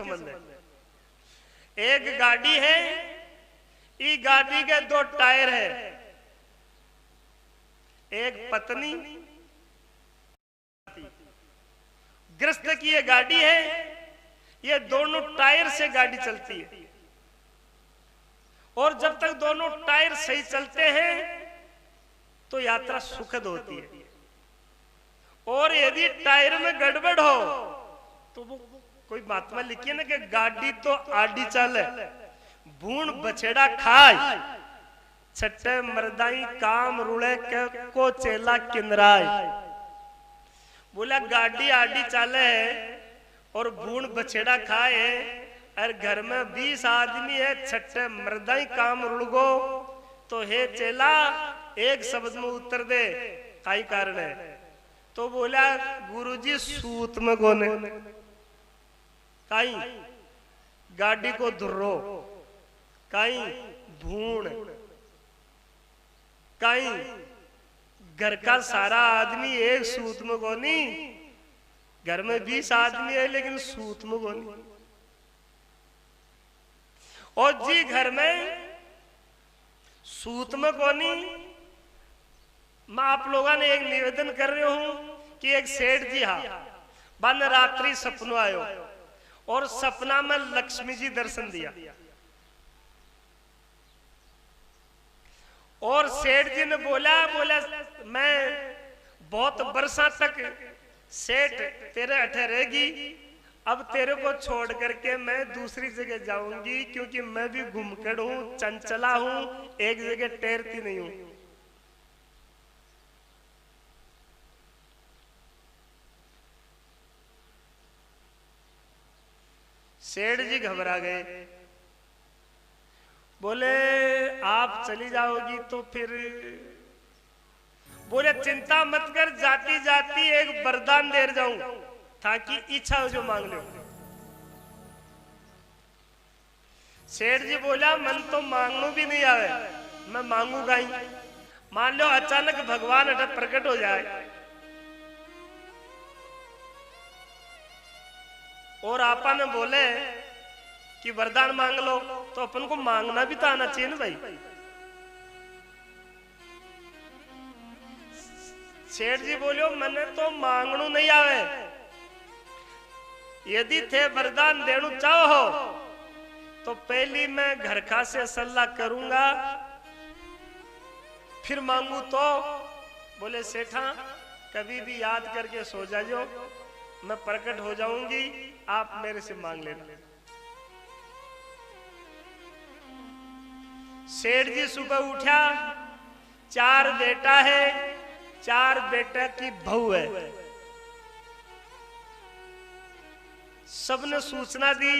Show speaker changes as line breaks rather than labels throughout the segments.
संबंध है। एक गाड़ी है, ई गाड़ी के दो टायर है, एक पत्नी ग्रस्त की ये गाड़ी है, ये दोनों टायर से गाड़ी चलती है। और जब तक दोनों टायर सही चलते हैं तो यात्रा सुखद होती है। और यदि टायर में गड़बड़ हो तो वो कोई महात्मा लिखिए ना कि गाड़ी तो आडी चले भूण बछेड़ा खाए, छठे मर्दाई काम रुड़े के को चेला किनराय। बोला गाड़ी आडी चाले और भूण बछेड़ा खाए और घर में 20 आदमी है, छठे मर्दाई काम रुड़गो तो हे चेला एक शब्द में उत्तर दे काई कारण है। तो बोला गुरुजी सूत में गोने काई गाड़ी को धुर्रो, काई भूण, काई घर का सारा आदमी एक सूत में गोनी, घर में 20 आदमी है लेकिन सूत में गोनी। और जी घर में सूत में गोनी, मैं आप लोगों ने एक निवेदन कर रही हूं कि एक सेठ जी हाँ बन रात्रि सपनो आयो और सपना में लक्ष्मी जी दर्शन दिया। और सेठ जी ने बोला मैं बहुत बरसा तक सेठ तेरे अठे रहेगी, अब तेरे को छोड़ करके मैं दूसरी जगह जाऊंगी क्योंकि मैं भी घुमकड़ हूं, चंचला हूं, एक जगह ठहरती नहीं हूं। सेठ जी घबरा गए, बोले आप चली जाओगी तो फिर, बोले चिंता मत कर, जाती जाती एक वरदान दे जाऊं ताकि इच्छा हो जो मांग लो। सेठ जी बोला मन तो मांगू भी नहीं आवे, मैं मांगूंगा ही। मान लो अचानक भगवान अटक प्रकट हो जाए और आपा ने बोले कि वरदान मांग लो, तो अपन को मांगना भी तो आना चाहिए ना भाई। सेठ जी बोलियो मैंने तो मांगनू नहीं आवे, यदि थे वरदान देनु चाहो तो पहली मैं घर का से सलाह करूंगा फिर मांगू। तो बोले सेठा कभी भी याद करके सो जाओ, मैं प्रकट हो जाऊंगी, आप मेरे से मांग लेना। सेठ जी सुबह उठा, 4 बेटा है, 4 बेटा की बहू है। सबने सूचना दी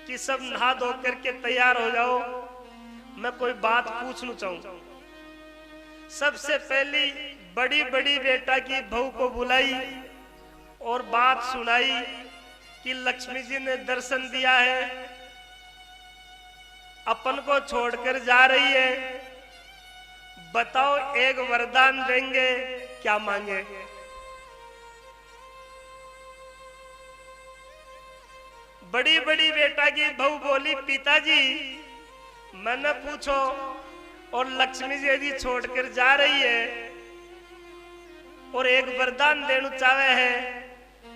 कि सब नहा धो करके तैयार हो जाओ, मैं कोई बात पूछना चाहूं। सबसे पहली बड़ी बड़ी बेटा की बहू को बुलाई और बात सुनाई कि लक्ष्मी जी ने दर्शन दिया है, अपन को छोड़कर जा रही है, बताओ एक वरदान देंगे क्या मांगे। बड़ी बड़ी बेटा की बहू बोली पिताजी मैंने पूछो, और लक्ष्मी जी यदि छोड़कर जा रही है और एक वरदान देना चाहे है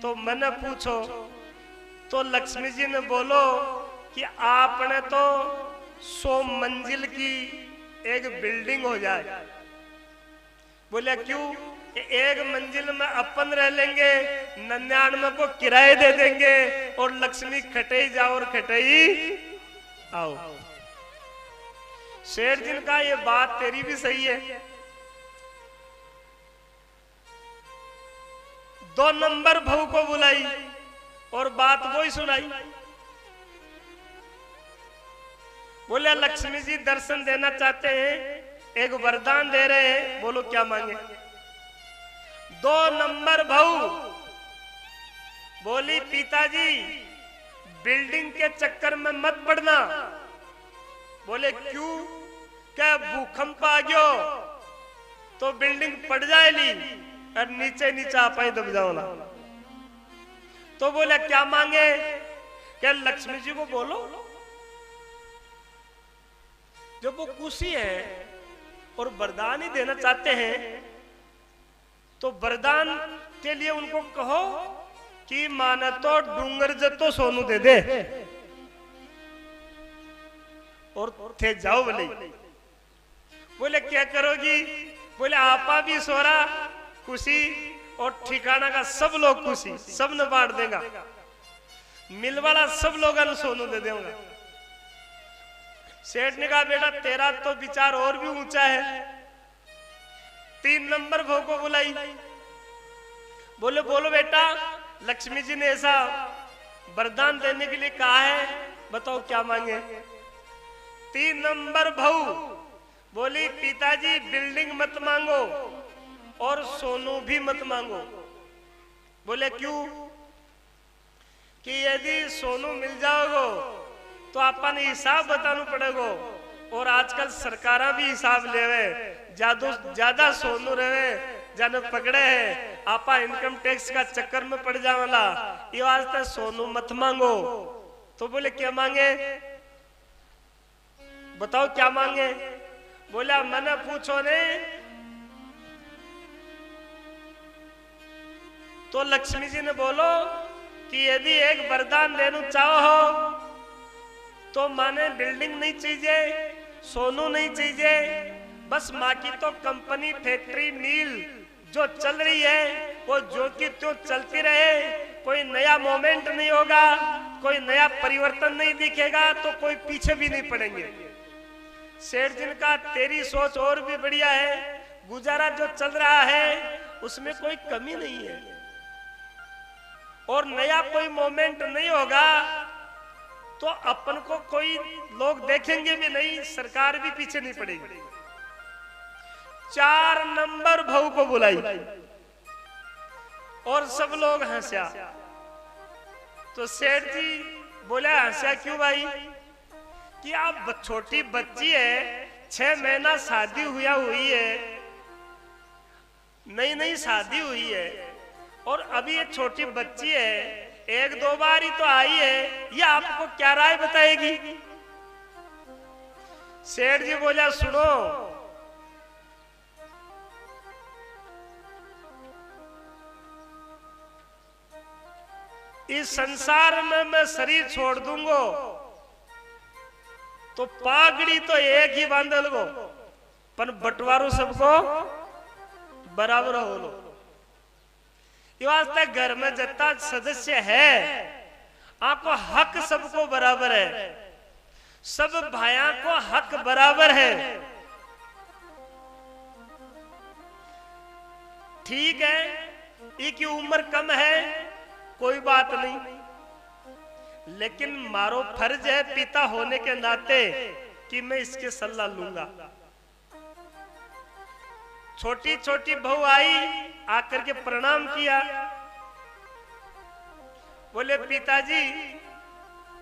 तो मैंने पूछो। तो लक्ष्मी जी ने बोलो कि आपने तो 100 मंजिल की एक बिल्डिंग हो जाए। बोले क्यों? एक मंजिल में अपन रह लेंगे, 99 को किराए दे देंगे और लक्ष्मी खटई जाओ और खटई आओ। शेर जी का ये बात तेरी भी सही है। 2 नंबर बहू को बुलाई और बात वो ही सुनाई। बोले लक्ष्मी जी दर्शन देना चाहते हैं, एक वरदान दे रहे हैं, बोलो क्या मांगे। 2 नंबर बहू बोली पिताजी बिल्डिंग के चक्कर में मत पड़ना। बोले क्यों? क्या भूकंप आ गयो तो बिल्डिंग पड़ जाएगी और नीचे नीचे आप ही दब जाओ ना। तो बोले क्या मांगे? क्या लक्ष्मी जी को बोलो। जब वो खुशी है और वरदान ही देना चाहते हैं तो वरदान के लिए उनको कहो कि माने तो डूंगर जतो सोनू दे दे और थे जाओ बोले। बोले क्या करोगी? बोले आपा भी सोरा खुशी और ठिकाना का सब लोग खुशी, सब ने बांट देगा, मिल वाला सब लोगों ने सोनू दे देगा। सेठ ने कहा बेटा तेरा तो विचार और भी ऊंचा है। 3 नंबर भव को बुलाई। बोले बोलो बेटा, लक्ष्मी जी ने ऐसा वरदान देने के लिए कहा है, बताओ क्या मांगे। 3 नंबर भव बोली पिताजी बिल्डिंग मत मांगो और सोनू भी मत मांगो। बोले क्यों? कि यदि सोनू मिल जाओगे तो अपन हिसाब बताना पड़ेगा और आजकल सरकारा भी हिसाब लेवे, ज्यादा सोनू रहे जाने पकड़े है, आपा इनकम टैक्स का चक्कर में पड़ जावला, ये वास्ते सोनू मत मांगो। तो बोले क्या मांगे? बताओ क्या मांगे? बोला मैंने पूछो ने तो लक्ष्मी जी ने बोलो कि यदि एक वरदान देना चाहो तो माने बिल्डिंग नहीं चाहिए, सोनू नहीं चाहिए, बस माँ की तो कंपनी फैक्ट्री मिल जो चल रही है वो जो कि तो चलती रहे, कोई नया मोमेंट नहीं होगा, कोई नया परिवर्तन नहीं दिखेगा तो कोई पीछे भी नहीं पड़ेंगे। सेठ जी ने कहा तेरी सोच और भी बढ़िया है, गुजारा जो चल रहा है उसमें कोई कमी नहीं है और नया कोई मोमेंट नहीं होगा तो अपन को कोई लोग देखेंगे भी नहीं, सरकार भी पीछे नहीं पड़ेगी। 4 नंबर भव को बुलाई और सब लोग हंसा। तो सेठ जी बोला हंसा क्यों भाई? कि आप छोटी बच्ची है, 6 महीना शादी हुई है, नई शादी हुई है और अभी ये छोटी बच्ची है, 1-2 बार ही तो आई है, ये आपको क्या राय बताएगी? सेठ जी बोला सुनो, इस संसार में मैं शरीर छोड़ दूंगा तो पागड़ी तो एक ही बांधल गो, पर बंटवारो सबको बराबर हो लो। ये वास्ते घर में जितना सदस्य है आपको हक सबको बराबर है, सब भाइयों को हक बराबर है। ठीक है इनकी उम्र कम है कोई बात नहीं, लेकिन मारो फर्ज है पिता होने के नाते कि मैं इसके सलाह लूंगा। छोटी छोटी बहू आई, आकर के प्रणाम किया। बोले पिताजी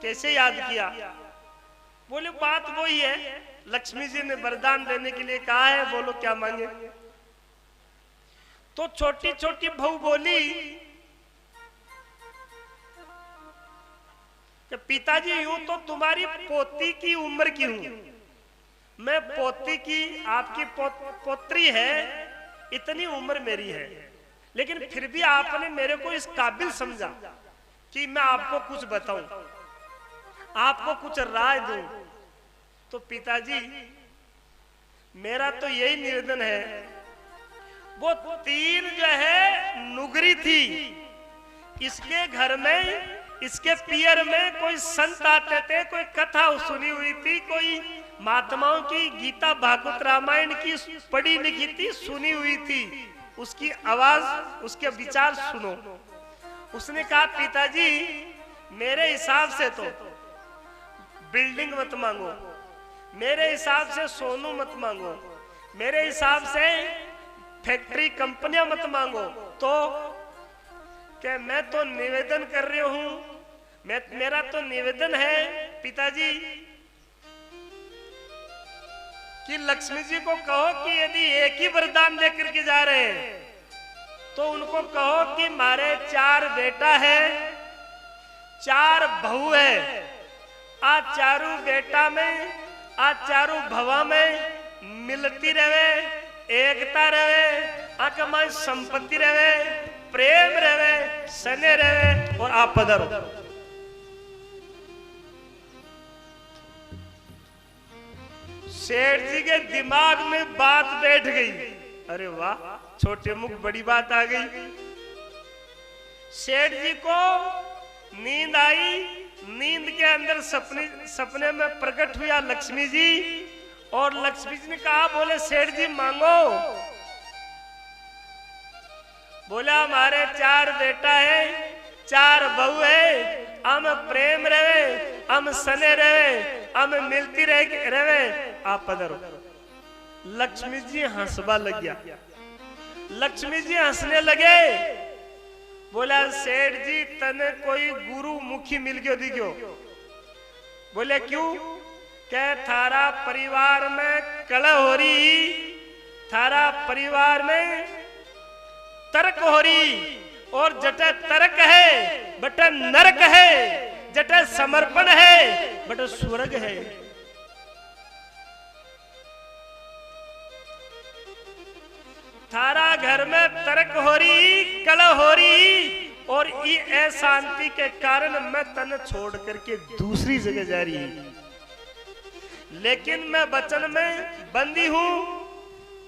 कैसे याद किया? बोले बात वही है, लक्ष्मी जी ने वरदान देने के लिए कहा है, बोलो क्या मांगे। तो छोटी छोटी बहू बोली कि पिताजी यूं तो तुम्हारी पोती की उम्र की हूं, मैं पोती की आपकी पोत्री है, इतनी उम्र मेरी है, लेकिन फिर भी आपने मेरे को इस काबिल समझा कि मैं आपको कुछ बताऊं, आपको कुछ राय दूं। तो पिताजी मेरा तो यही निवेदन है, वो 3 जो है नुगरी थी, इसके घर में इसके पियर में कोई संत आते थे, कोई कथा सुनी हुई थी, कोई महात्माओं की गीता भागवत रामायण की पढ़ी लिखी थी, सुनी हुई थी, उसकी आवाज उसके विचार सुनो। उसने कहा पिताजी मेरे हिसाब से तो बिल्डिंग मत मांगो, मेरे हिसाब से सोनू मत मांगो, मेरे हिसाब से फैक्ट्री कंपनियां मत मांगो, तो क्या मैं तो निवेदन कर रही हूं, मेरा तो निवेदन है पिताजी कि लक्ष्मी जी को कहो कि यदि एक ही वरदान लेकर के जा रहे हैं तो उनको कहो कि मारे 4 बेटा है, चार बहू है, आ चारू बेटा में, आ चारू भवा में मिलती रहे, एकता रहे, आकमाई संपत्ति रहे, प्रेम रहे, सने रहे और आप पधरो। सेठ जी के दिमाग में बात बैठ गई। अरे वाह, छोटे मुख बड़ी बात आ गई। सेठ जी को नींद आई। नींद के अंदर सपने में प्रकट हुआ लक्ष्मी जी, और लक्ष्मी जी ने कहा, बोले सेठ जी मांगो। बोला हमारे 4 बेटा है, 4 बहू है, हम प्रेम रहे, हम सने रहे, हम मिलती रहे, आप पधरो। लक्ष्मी जी हंसबा लग गया। लक्ष्मी जी हंसने लगे। बोला सेठ जी तने कोई गुरु मुखी मिल गयो दिखो। बोले क्यों? क्या थारा परिवार में कलह हो रही, थारा परिवार में तर्क हो रही, और जटे तर्क है बटे नरक है, जटे समर्पण है बटे स्वर्ग है। थारा घर में तर्क हो रही, कलह हो रही, और ये अशांति के कारण मैं तन छोड़ करके दूसरी जगह जा रही हूं। लेकिन मैं वचन में बंदी हूं,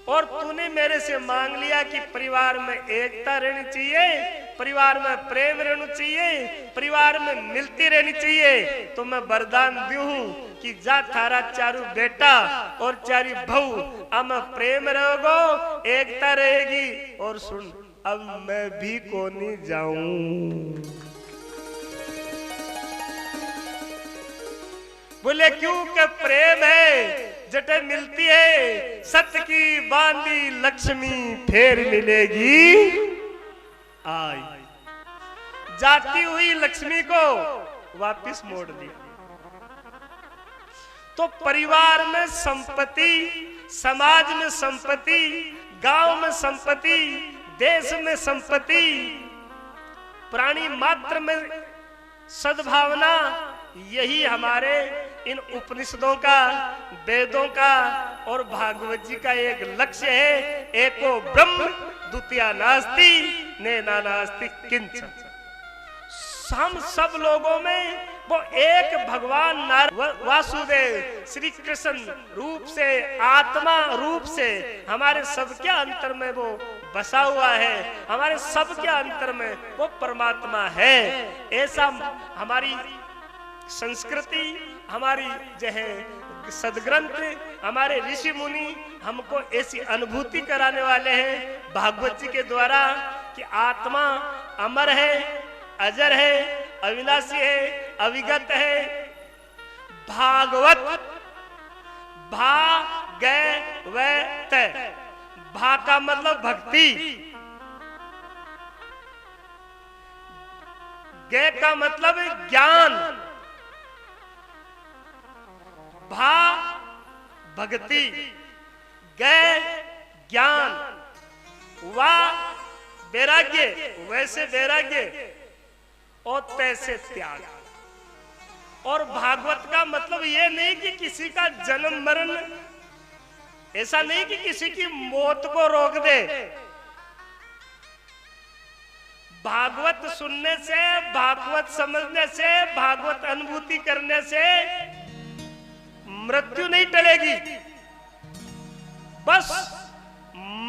और तूने मेरे से मांग लिया कि परिवार में एकता रहनी चाहिए, परिवार में प्रेम रहना चाहिए, परिवार में मिलती रहनी चाहिए। तो मैं वरदान दूं कि जा थारा 4 बेटा और 4 बहू अब प्रेम रहोगो, एकता रहेगी। और सुन, अब मैं भी कोनी जाऊं। बोले क्यों? के प्रेम है, जटे मिलती है, सत्य की बांधी लक्ष्मी फिर मिलेगी आई। जाती हुई लक्ष्मी को वापिस मोड़ दी। तो परिवार में संपत्ति, समाज में संपत्ति, गांव में संपत्ति, देश में संपत्ति, प्राणी मात्र में सद्भावना, यही हमारे इन उपनिषदों का, वेदों का और भागवत जी का एक लक्ष्य है। एको ब्रह्म द्वितीया नास्ति नैना नास्ति किंचन। हम सब लोगों में वो एक भगवान वासुदेव श्री कृष्ण रूप से, आत्मा रूप से हमारे सबके अंतर में वो बसा हुआ है। हमारे सबके अंतर में वो परमात्मा है। ऐसा हमारी संस्कृति, हमारी जो है सदग्रंथ, हमारे ऋषि मुनि हमको ऐसी अनुभूति कराने वाले हैं भागवत जी के द्वारा कि आत्मा अमर है, अजर है, अविनाशी है, अविगत है। भागवत भागवत, भा का मतलब भक्ति, गे का मतलब ज्ञान, भा भक्ति, गै ज्ञान, वा वैराग्य, वैसे वैराग्य, और तैसे त्याग। और भागवत का मतलब ये नहीं कि किसी का जन्म मरण, ऐसा नहीं कि किसी की मौत को रोक दे। भागवत सुनने से, भागवत समझने से, भागवत अनुभूति करने से मृत्यु नहीं टलेगी। बस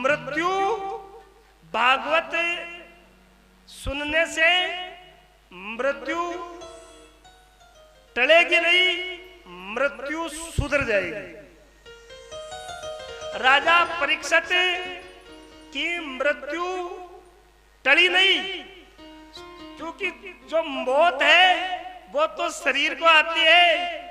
मृत्यु भागवत सुनने से मृत्यु टलेगी नहीं, मृत्यु सुधर जाएगी। राजा परीक्षित की मृत्यु टली नहीं, क्योंकि जो मौत है वो तो शरीर को आती है,